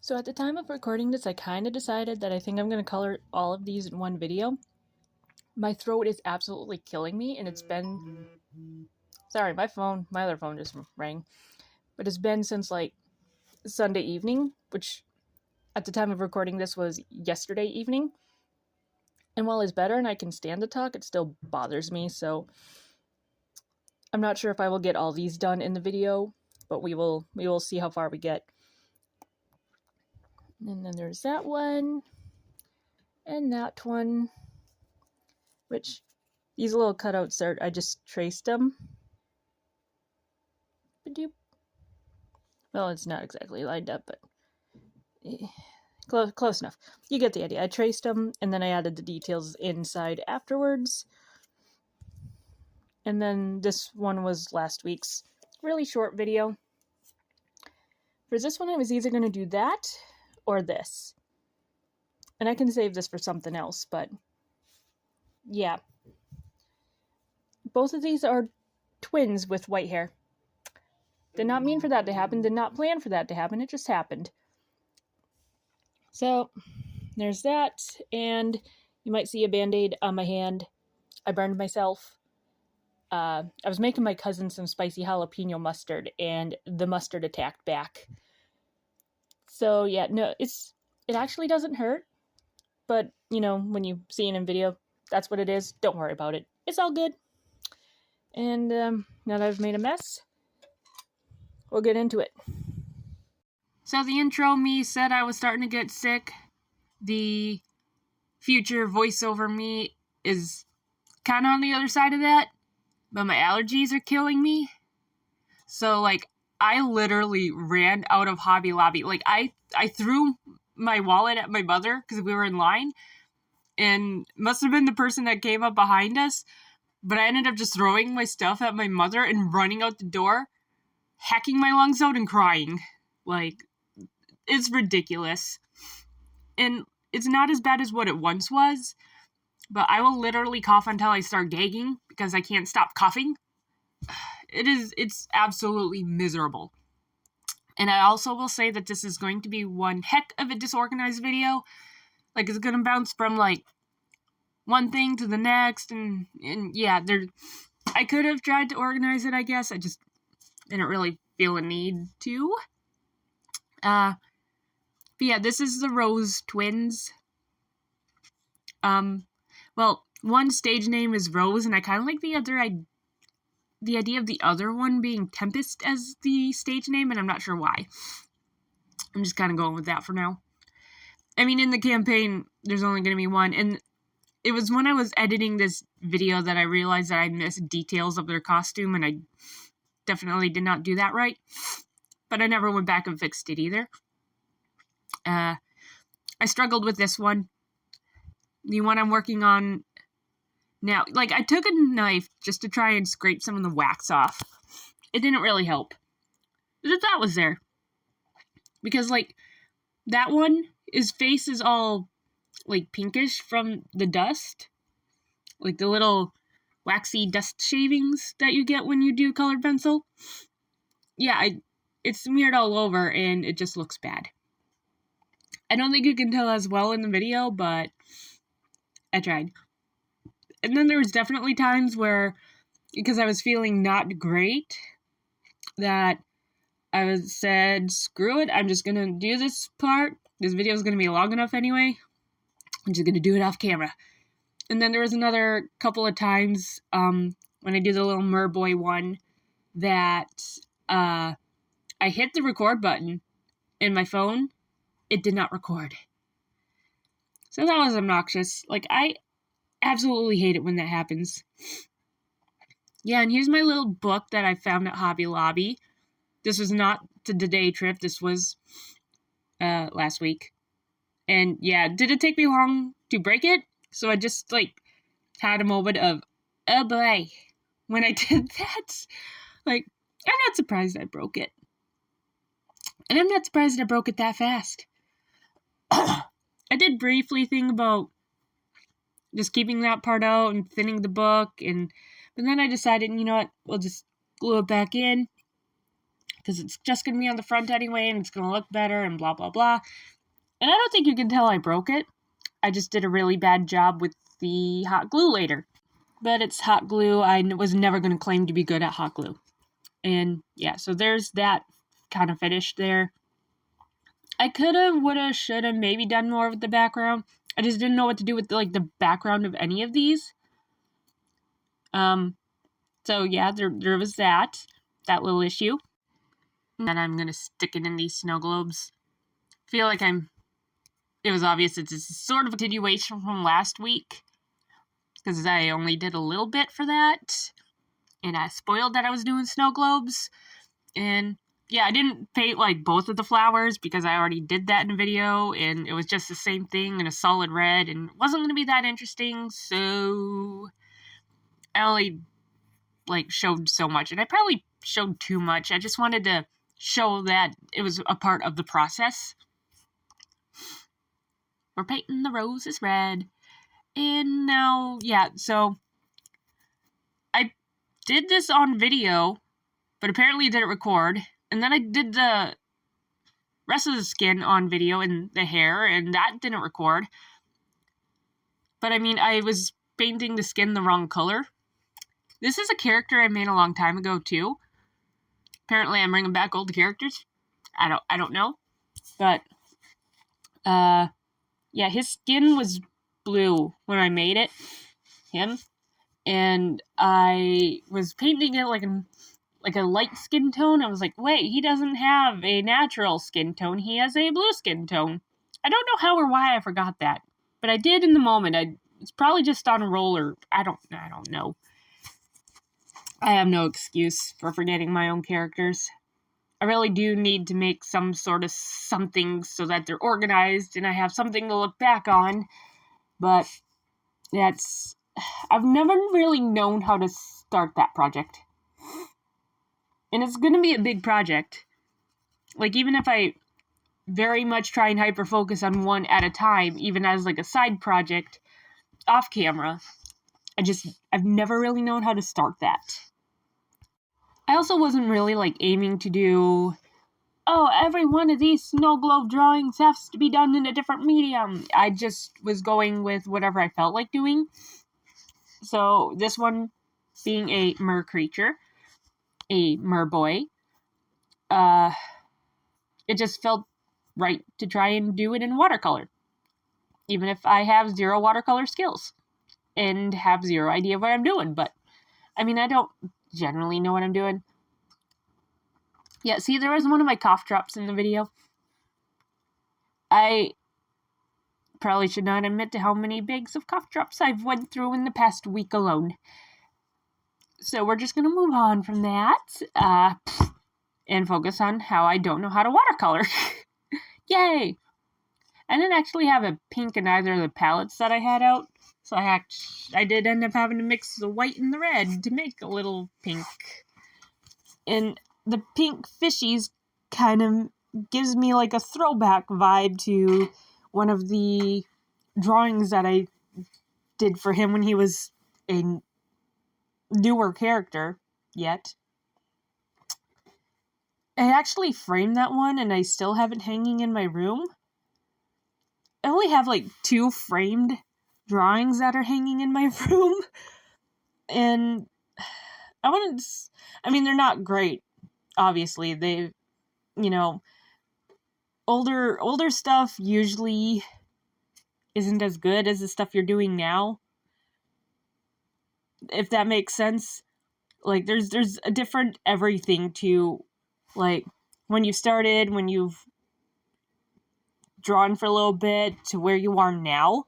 So at the time of recording this, I kind of decided that I think I'm going to color all of these in one video. My throat is absolutely killing me, and it's been... Sorry, my other phone just rang. But it's been since, like, Sunday evening, which at the time of recording this was yesterday evening. And while it's better and I can stand to talk, it still bothers me, so... I'm not sure if I will get all these done in the video, but we will see how far we get. And then there's that one. And that one. Which, these little cutouts are, I just traced them. Well, it's not exactly lined up, but close enough. You get the idea. I traced them, and then I added the details inside afterwards. And then this one was last week's really short video. For this one, I was either going to do that or this. And I can save this for something else, but yeah. Both of these are twins with white hair. Did not mean for that to happen, did not plan for that to happen, it just happened. So, there's that, and you might see a band-aid on my hand. I burned myself. I was making my cousin some spicy jalapeno mustard, and the mustard attacked back. So, yeah, no, it actually doesn't hurt, but, you know, when you see it in video, that's what it is. Don't worry about it. It's all good. And, now that I've made a mess, we'll get into it. So the intro me said I was starting to get sick. The future voiceover me is kind of on the other side of that, but my allergies are killing me. So, like, I literally ran out of Hobby Lobby. Like, I threw my wallet at my mother because we were in line, and must have been the person that came up behind us, but I ended up just throwing my stuff at my mother and running out the door, hacking my lungs out and crying. Like, it's ridiculous. And it's not as bad as what it once was, but I will literally cough until I start gagging because I can't stop coughing. It's absolutely miserable. And I also will say that this is going to be one heck of a disorganized video. Like, it's going to bounce from, like, one thing to the next, and yeah, I could have tried to organize it, I guess. I just didn't really feel a need to. But yeah, this is the Rose twins. Well, one stage name is Rose, and I kind of like the idea of the other one being Tempest as the stage name, and I'm not sure why. I'm just kind of going with that for now. I mean, in the campaign, there's only going to be one, and it was when I was editing this video that I realized that I missed details of their costume, and I definitely did not do that right. But I never went back and fixed it either. I struggled with this one. The one I'm working on now, like, I took a knife just to try and scrape some of the wax off. It didn't really help. The thought was there. Because, like, that one, his face is all, like, pinkish from the dust. Like, the little waxy dust shavings that you get when you do colored pencil. Yeah, it's smeared all over, and it just looks bad. I don't think you can tell as well in the video, but I tried. And then there was definitely times where, because I was feeling not great, that I said, screw it, I'm just gonna do this part. This video is gonna be long enough anyway. I'm just gonna do it off camera. And then there was another couple of times, when I did the little Merboy one, that, I hit the record button, and my phone, it did not record. So that was obnoxious. Like, I absolutely hate it when that happens. Yeah, and here's my little book that I found at Hobby Lobby. This was not the day trip. This was last week. And yeah, did it take me long to break it? So I just, like, had a moment of, oh boy, when I did that. Like, I'm not surprised I broke it. And I'm not surprised I broke it that fast. I did briefly think about just keeping that part out and thinning the book, but then I decided, you know what, we'll just glue it back in. because it's just going to be on the front anyway, and it's going to look better, and blah, blah, blah. And I don't think you can tell I broke it. I just did a really bad job with the hot glue later. But it's hot glue. I was never going to claim to be good at hot glue. And yeah, so there's that kind of finished there. I coulda, woulda, shoulda maybe done more with the background. I just didn't know what to do with the background of any of these. So yeah, there was that little issue. And then I'm gonna stick it in these snow globes. Feel like it was obvious it's sort of a continuation from last week, because I only did a little bit for that, and I spoiled that I was doing snow globes. And yeah, I didn't paint both of the flowers because I already did that in a video, and it was just the same thing in a solid red, and it wasn't going to be that interesting, so I only showed so much, and I probably showed too much. I just wanted to show that it was a part of the process. We're painting the roses red, and now, yeah, so I did this on video, but apparently it didn't record. And then I did the rest of the skin on video and the hair, and that didn't record. But I mean, I was painting the skin the wrong color. This is a character I made a long time ago too. Apparently I'm bringing back old characters. I don't know. But yeah, his skin was blue when I made it. Him. And I was painting it like a light skin tone. I was like, wait, he doesn't have a natural skin tone. He has a blue skin tone. I don't know how or why I forgot that, but I did in the moment. It's probably just on a roller. I don't know. I have no excuse for forgetting my own characters. I really do need to make some sort of something so that they're organized and I have something to look back on. But I've never really known how to start that project. And it's going to be a big project. Even if I very much try and hyper-focus on one at a time, even as a side project off camera, I've never really known how to start that. I also wasn't really aiming to do, every one of these snow globe drawings has to be done in a different medium. I just was going with whatever I felt like doing. So this one being a mer creature, a mer boy, it just felt right to try and do it in watercolor, even if I have zero watercolor skills and have zero idea what I'm doing. But I mean, I don't generally know what I'm doing. Yeah, see, there was one of my cough drops in the video. I probably should not admit to how many bags of cough drops I've went through in the past week alone. So we're just going to move on from that and focus on how I don't know how to watercolor. Yay! I didn't actually have a pink in either of the palettes that I had out. So I did end up having to mix the white and the red to make a little pink. And the pink fishies kind of gives me a throwback vibe to one of the drawings that I did for him when he was a newer character yet. I actually framed that one and I still have it hanging in my room. I only have 2 framed drawings that are hanging in my room. And they're not great. Obviously, they, older stuff usually isn't as good as the stuff you're doing now. If that makes sense. There's a different everything to, when you started, when you've drawn for a little bit to where you are now.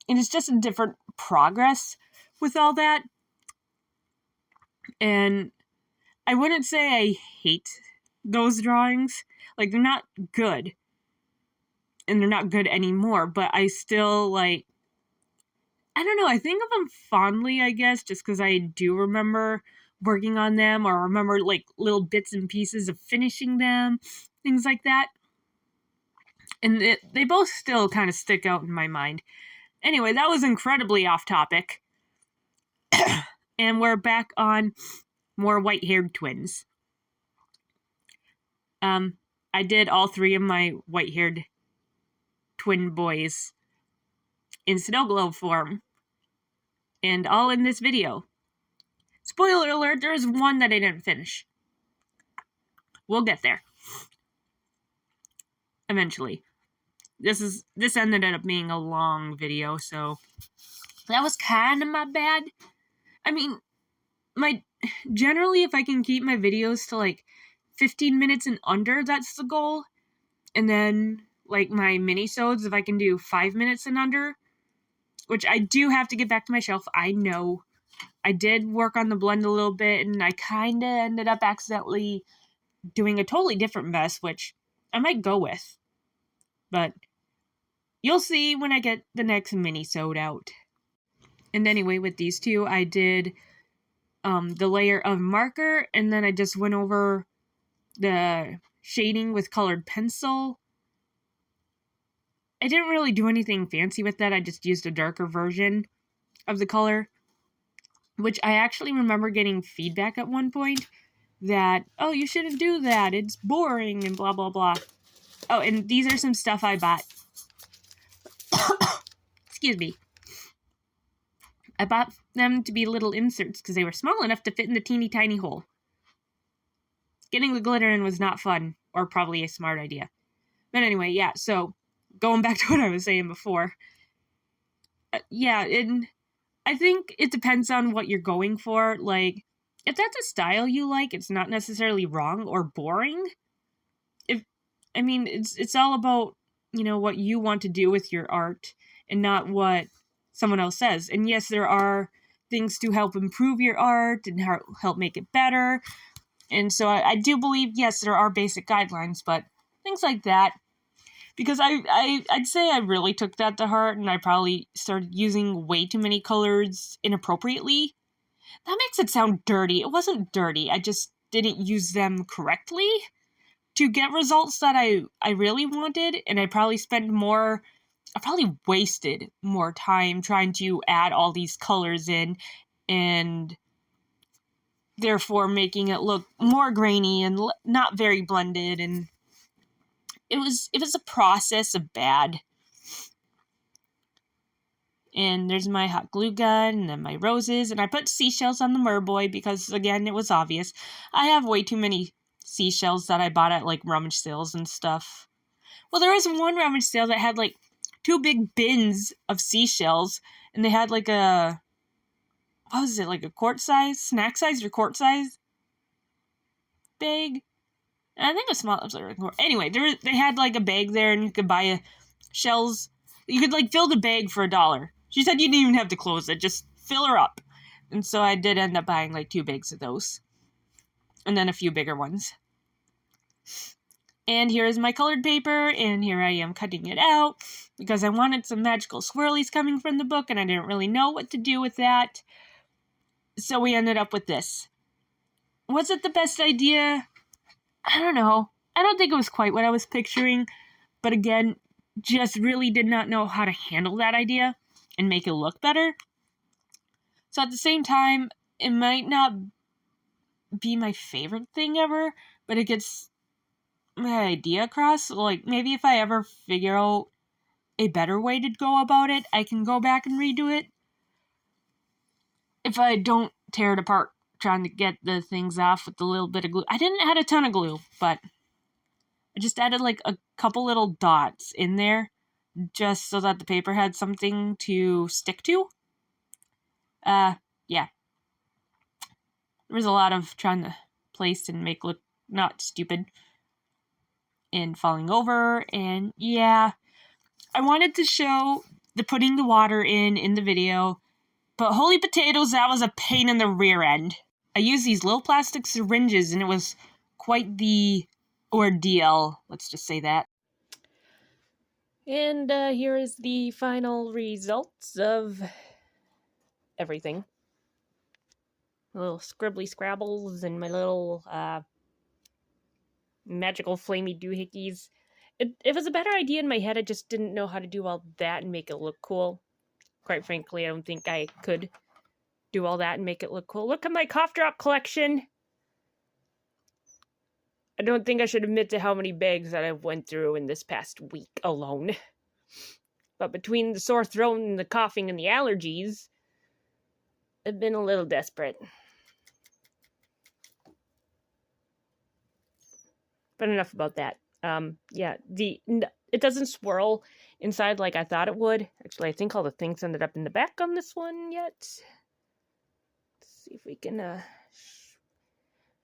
And it's just a different progress with all that. And I wouldn't say I hate those drawings. They're not good. And they're not good anymore. But I still, I don't know. I think of them fondly, I guess, just because I do remember working on them or remember, little bits and pieces of finishing them. Things like that. And they both still kind of stick out in my mind. Anyway, that was incredibly off topic. And we're back on more white-haired twins. I did all 3 of my white-haired twin boys in snow globe form, and all in this video. Spoiler alert, there is one that I didn't finish. We'll get there. Eventually. This ended up being a long video, so that was kind of my bad. I mean, generally, if I can keep my videos to like 15 minutes and under, that's the goal. And then, like, my mini-sodes, if I can do 5 minutes and under, which I do have to get back to my shelf, I know. I did work on the blend a little bit, and I kind of ended up accidentally doing a totally different mess, which I might go with. But you'll see when I get the next mini-sode out. And anyway, with these 2, I did the layer of marker, and then I just went over the shading with colored pencil. I didn't really do anything fancy with that. I just used a darker version of the color, which I actually remember getting feedback at one point that, oh, you shouldn't do that, it's boring, and blah, blah, blah. Oh, and these are some stuff I bought. Excuse me. I bought them to be little inserts because they were small enough to fit in the teeny tiny hole. Getting the glitter in was not fun, or probably a smart idea. But anyway, yeah, so going back to what I was saying before. And I think it depends on what you're going for. Like, if that's a style you like, it's not necessarily wrong or boring. It's all about, what you want to do with your art and not what someone else says. And yes, there are things to help improve your art and help make it better. And so I do believe, yes, there are basic guidelines, but things like that. Because I'd say I really took that to heart, and I probably started using way too many colors inappropriately. That makes it sound dirty. It wasn't dirty. I just didn't use them correctly to get results that I really wanted, and I probably wasted more time trying to add all these colors in, and therefore making it look more grainy and not very blended, and it was a process of bad. And there's my hot glue gun, and then my roses, and I put seashells on the Merboy because, again, it was obvious. I have way too many seashells that I bought at, like, rummage sales and stuff. Well, there was one rummage sale that had, like, 2 big bins of seashells, and they had, like, what was it, like a quart size, snack size, or quart size bag? I think a small. Anyway, they had like a bag there, and you could buy shells. You could like fill the bag for $1. She said you didn't even have to close it; just fill her up. And so I did end up buying like 2 bags of those, and then a few bigger ones. And here is my colored paper, and here I am cutting it out because I wanted some magical swirlies coming from the book, and I didn't really know what to do with that. So we ended up with this. Was it the best idea? I don't know. I don't think it was quite what I was picturing, but again, just really did not know how to handle that idea and make it look better. So at the same time, it might not be my favorite thing ever, but it gets my idea across. Like, maybe if I ever figure out a better way to go about it, I can go back and redo it. If I don't tear it apart trying to get the things off with a little bit of glue. I didn't add a ton of glue, but I just added like a couple little dots in there just so that the paper had something to stick to. Yeah. There was a lot of trying to place and make look not stupid and falling over, and yeah. I wanted to show the putting the water in the video, but holy potatoes, that was a pain in the rear end. I used these little plastic syringes, and it was quite the ordeal. Let's just say that. And here is the final results of everything. Little scribbly scrabbles and my little magical flamey doohickeys. It was a better idea in my head. I just didn't know how to do all that and make it look cool. Quite frankly, I don't think I could do all that and make it look cool. Look at my cough drop collection. I don't think I should admit to how many bags that I've went through in this past week alone. But between the sore throat and the coughing and the allergies, I've been a little desperate. But enough about that. Yeah, it doesn't swirl inside like I thought it would. Actually, I think all the things ended up in the back on this one yet. Let's see if we can, yeah,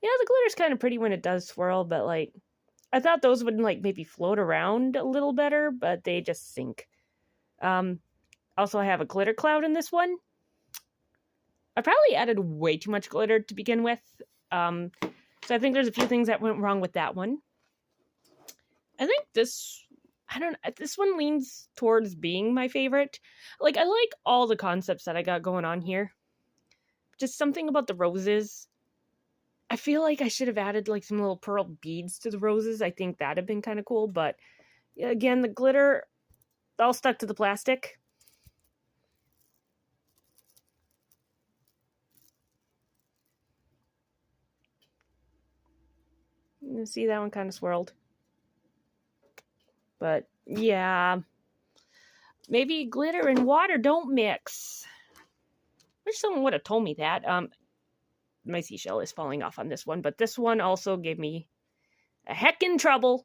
the glitter's kind of pretty when it does swirl, but, like, I thought those would, like, maybe float around a little better, but they just sink. Also, I have a glitter cloud in this one. I probably added way too much glitter to begin with. So I think there's a few things that went wrong with that one. I think this one leans towards being my favorite. Like, I like all the concepts that I got going on here. Just something about the roses. I feel like I should have added, like, some little pearl beads to the roses. I think that'd have been kind of cool, but again, the glitter all stuck to the plastic. You see, that one kind of swirled. But, yeah. Maybe glitter and water don't mix. Wish someone would have told me that. My seashell is falling off on this one, but this one also gave me a heckin' trouble.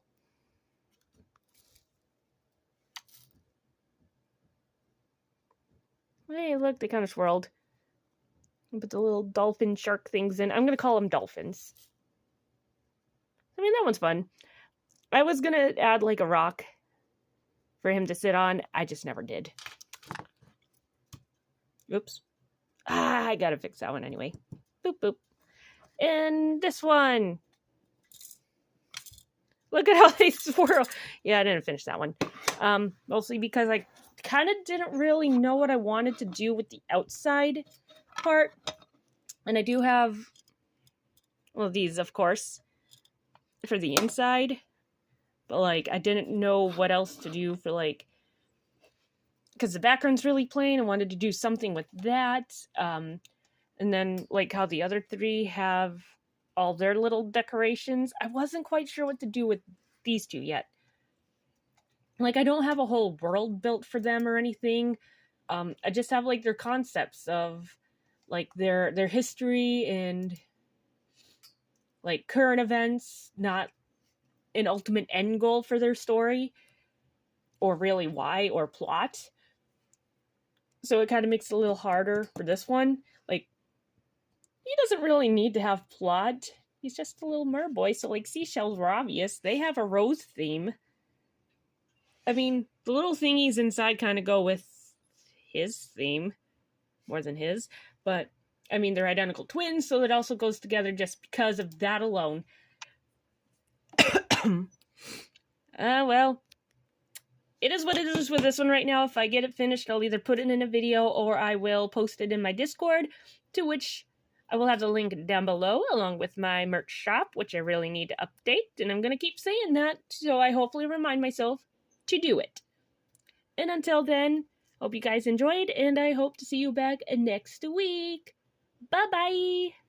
Hey, look, they kind of swirled. Put the little dolphin shark things in. I'm going to call them dolphins. I mean, that one's fun. I was going to add, like, a rock for him to sit on. I just never did. Oops. I got to fix that one anyway. Boop, boop. And this one. Look at how they swirl. Yeah, I didn't finish that one. Mostly because I kind of didn't really know what I wanted to do with the outside part. And I do have, well, these, of course, for the inside. But, like, I didn't know what else to do for, like, because the background's really plain. I wanted to do something with that. And then, like, how the other three have all their little decorations. I wasn't quite sure what to do with these two yet. Like, I don't have a whole world built for them or anything. I just have, like, their concepts of, like, their history and, like, current events, not an ultimate end goal for their story, or really why, or plot. So it kind of makes it a little harder for this one. Like, he doesn't really need to have plot. He's just a little merboy, so, like, seashells were obvious. They have a rose theme. I mean, the little thingies inside kind of go with his theme, more than his. But, I mean, they're identical twins, so it also goes together just because of that alone. Well, it is what it is with this one right now. If I get it finished, I'll either put it in a video or I will post it in my Discord, to which I will have the link down below, along with my merch shop, which I really need to update, and I'm going to keep saying that, so I hopefully remind myself to do it. And until then, hope you guys enjoyed, and I hope to see you back next week. Bye-bye!